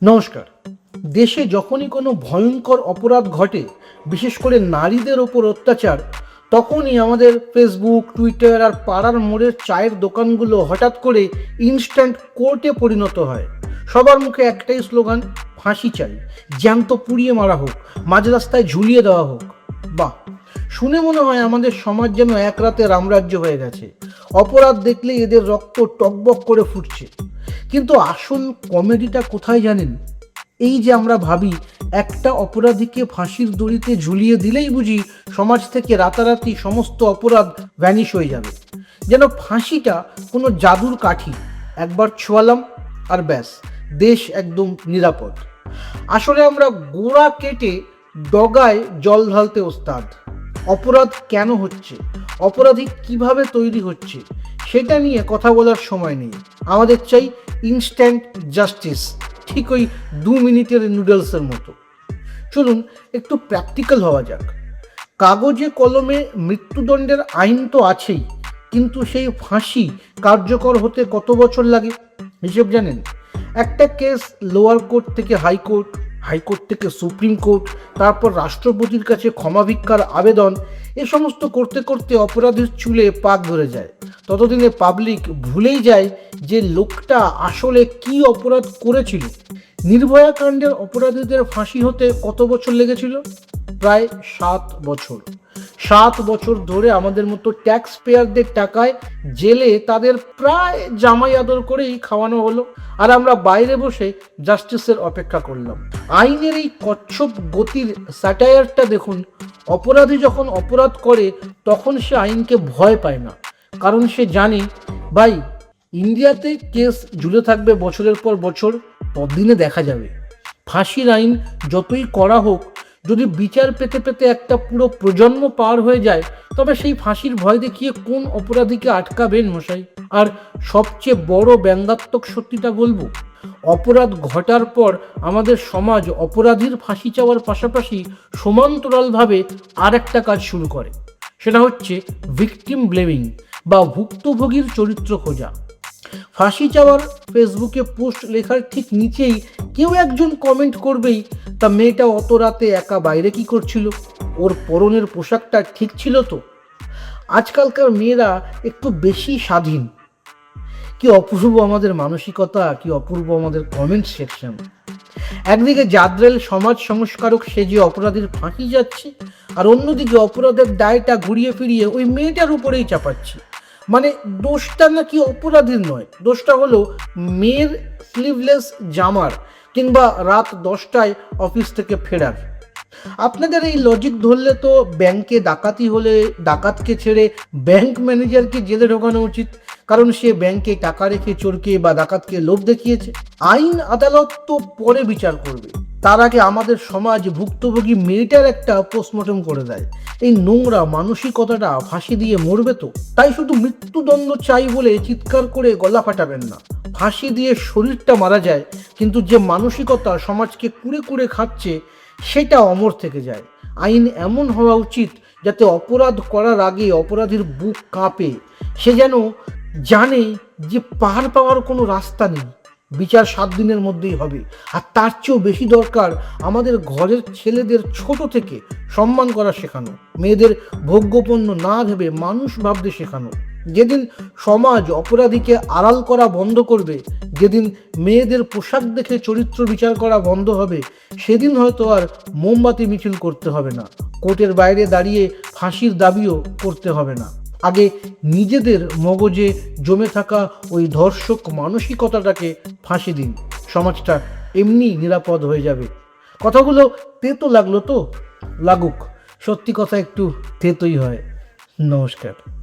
নমস্কার। দেশে যখনই কোনো ভয়ঙ্কর অপরাধ ঘটে, বিশেষ করে নারীদের ওপর অত্যাচার, তখনই আমাদের ফেসবুক, টুইটার আর পাড়ার মোড়ের চায়ের দোকানগুলো হঠাৎ করে ইনস্ট্যান্ট কোর্টে পরিণত হয়। সবার মুখে একটাই স্লোগান, ফাঁসি চাই, জ্যান্ত পুড়িয়ে মারা হোক, মাঝ রাস্তায় ঝুলিয়ে দেওয়া হোক। বাহ! শুনে মনে হয় আমাদের সমাজ যেন এক রাতে রামরাজ্য হয়ে গেছে। অপরাধ দেখলে এদের রক্ত টকবক করে ফুটছে। কিন্তু আসল কমেডিটা কোথায় জানেন? এই যে আমরা ভাবি একটা অপরাধীকে ফাঁসির দড়িতে ঝুলিয়ে দিলেই বুঝি সমাজ থেকে রাতারাতি সমস্ত অপরাধ ভ্যানিশ হয়ে যাবে, যেন ফাঁসিটা কোনো জাদুর কাঠি, একবার ছোঁয়ালাম আর ব্যাস, দেশ একদম নিরাপদ। আসলে আমরা গোড়া কেটে ডগায় জল ঢালতে ওস্তাদ। অপরাধ কেন হচ্ছে, অপরাধী কিভাবে তৈরি হচ্ছে, সেটা নিয়ে কথা বলার সময় নেই। আমাদের চাই ইনস্ট্যান্ট জাস্টিস, ঠিক ওই 2 মিনিটের নুডলসের মতো। চলুন একটু প্র্যাকটিক্যাল হওয়া যাক। কাগজে কলমে মৃত্যুদণ্ডের আইন তো আছেই, কিন্তু সেই ফাঁসি কার্যকর হতে কত বছর লাগে হিসেব জানেন? একটা কেস লোয়ার কোর্ট থেকে হাইকোর্ট, হাইকোর্ট থেকে সুপ্রিম কোর্ট, তারপর রাষ্ট্রপতির কাছে ক্ষমা ভিক্ষার আবেদন, এ সমস্ত করতে করতে অপরাধীর চুলে পাক ধরে যায়। ততদিনে পাবলিক ভুলেই যায় যে লোকটা আসলে কি অপরাধ করেছিল। নির্ভয়া কাণ্ডের অপরাধীদের ফাঁসি হতে কত বছর লেগেছিল? প্রায় 7 বছর। 7 বছর ধরে আমাদের মতো ট্যাক্স পেয়ারদের টাকায় জেলে তাদের প্রায় জামাই আদর করেই খাওয়ানো হলো, আর আমরা বাইরে বসে জাস্টিসের অপেক্ষা করলাম। আইনের এই কচ্ছপ গতির স্যাটায়ারটা দেখুন। অপরাধী যখন অপরাধ করে তখন সে আইনকে ভয় পায় না, কারণ সে জানে, ভাই, ইন্ডিয়াতে কেস ঝুলে থাকবে বছরের পর বছর, ততদিনে দেখা যাবে। ফাঁসির আইন যতই করা হোক, যদি বিচার পেতে পেতে একটা পুরো প্রজন্ম পার হয়ে যায়, তবে সেই ফাঁসির ভয় দেখিয়ে কোন অপরাধীকে আটকাবেন মশাই? আর সবচেয়ে বড় ব্যঙ্গাত্মক সত্যিটা বলবো, অপরাধ ঘটার পর আমাদের সমাজ অপরাধীর ফাঁসি চাওয়ার পাশাপাশি সমান্তরালভাবে আর একটা কাজ শুরু করে। সেটা হচ্ছে ভিকটিম ব্লেমিং বা ভুক্তভোগীর চরিত্র খোঁজা। ফাঁসি চাওয়ার ফেসবুকে পোস্ট লেখার ঠিক নিচেই কেউ একজন কমেন্ট করবেই, তা মেয়েটা অত রাতে একা বাইরে কি করছিল, ওর পরনের পোশাকটা ঠিক ছিল তো। আজকালকার মেয়েরা একটু বেশি স্বাধীন। কি অপূর্ব আমাদের মানসিকতা, কি অপূর্ব আমাদের কমেন্ট সেকশন। একদিকে জাদ্রেল সমাজ সংস্কারক সেজে অপরাধীর ফাঁকি যাচ্ছে, আর অন্যদিকে অপরাধের দায়টা ঘুরিয়ে ফিরিয়ে ওই মেয়েটার উপরেই চাপাচ্ছে। মানে দোষটা নাকি অপরাধীর নয়, দোষটা হলো মেয়ের স্লিভলেস জামার, কিংবা রাত 10টায় অফিস থেকে ফেরার। আপনাদের এই লজিক ধরলে তো ব্যাংকে ডাকাতি হলে ডাকাতকে ছেড়ে ব্যাংক ম্যানেজারকে জেলে ঢোকানো উচিত, কারণ সে ব্যাংকে টাকা রেখে চোরকে বা ডাকাতকে লোভ দেখিয়েছে। আইন আদালত তো পরে বিচার করবে, তার আগে আমাদের সমাজ ভুক্তভোগী মেয়েটার একটা পোস্টমর্টম করে দেয়। এই নোংরা মানসিকতাটা ফাঁসি দিয়ে মরবে তো। তাই শুধু মৃত্যুদণ্ড চাই বলে চিৎকার করে গলা ফাটাবেন না। ফাঁসি দিয়ে শরীরটা মারা যায়, কিন্তু যে মানসিকতা সমাজকে কুড়ে কুড়ে খাচ্ছে, সেটা অমর থেকে যায়। আইন এমন হওয়া উচিত যাতে অপরাধ করার আগে অপরাধীর বুক কাঁপে, সে যেন জানে যে পার পাওয়ার কোনো রাস্তা নেই, বিচার 7 দিনের মধ্যেই হবে। আর তার চেয়েও বেশি দরকার আমাদের ঘরের ছেলেদের ছোট থেকে সম্মান করা শেখানো, মেয়েদের ভোগ্যপণ্য না ভেবে মানুষ ভাবতে শেখানো। যেদিন সমাজ অপরাধীকে আড়াল করা বন্ধ করবে, যেদিন মেয়েদের পোশাক দেখে চরিত্র বিচার করা বন্ধ হবে, সেদিন হয়তো আর মোমবাতি মিছিল করতে হবে না, কোর্টের বাইরে দাঁড়িয়ে ফাঁসির দাবিও করতে হবে না। আগে নিজেদের মগজে জমে থাকা ওই ধর্ষক মানসিকতাটাকে ফাঁসি দিন, সমাজটা এমনি নিরাপদ হয়ে যাবে। কথাগুলো তেতো লাগলো তো, লাগুক, সত্যি কথা একটু তেতোই হয়। নমস্কার।